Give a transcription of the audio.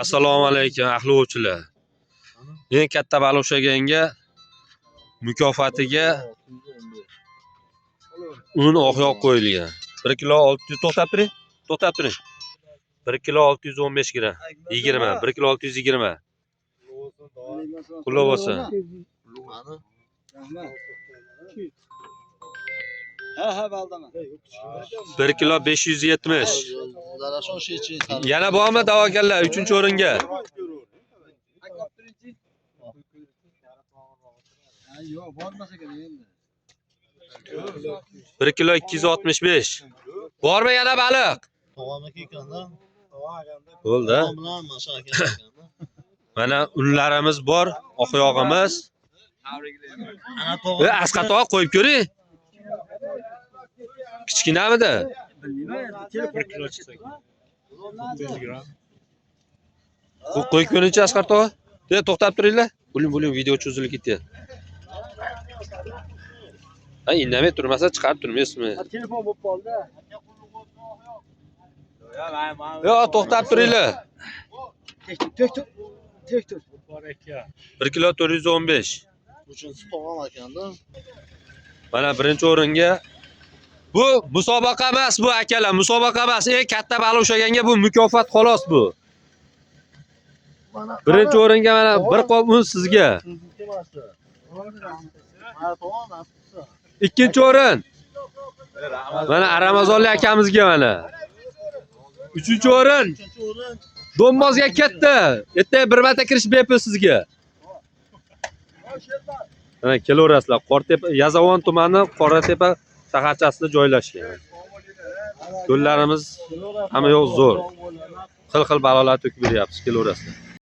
Assalomu alaykum ahli ovchilar. Eng katta baliq ushlaganga mukofotiga un oqyoq qo'yilgan. 1 kilo 600 to'xtab turing. 1 kilo 615 gram. 20, 1 kilo 620. Qutlug' bo'lsin. Ha baldama. 1 kilo 570. Yana bormi da'vogarlar 3-o'ringa? Yo'q, bormasa kerak endi. 1 kilo 265. Bormi yana baliq? Tog'amniki ekanda. Bo'ldi. Bilan masha ekanda. Mana unlarimiz bor, oqyog'imiz. Ana tog'a. Asqat tog'a qo'yib ko'ring. Kichkinamidi? 1 kilo chiqsa. Qo'yib ko'ringchi Asqar tog'a. To'xtab turinglar. Bo'ling, video cho'zilib ketdi. Ha, indamay turmasa chiqarib turmaysizmi? Telefon bo'lib qoldi. Yo'q, to'xtab turinglar. Tek tur. 1 kilo 415. Uchinchi tog'am ekanda. Mana birinchi o'ringa bu musobaqa emas bu akalar, musobaqa emas. Eng katta baliq ushlaganga bu mukofot xolos bu. Birinchi o'ringa mana bir qop un sizga. Ikkinchi o'rin mana Ramazonli akamizga mana. Uchinchi o'rin Do'mbozga ketdi. Ertaga bir marta kirish bepul sizga. Mana kelaverasizlar. Qortepa, Yazavon tumani Qoratepa shaharchasida joylashgan. Ko'llarimiz hamma yoq zo'r. Xil-xil balolar to'kib beryapsiz, kelaverasizlar.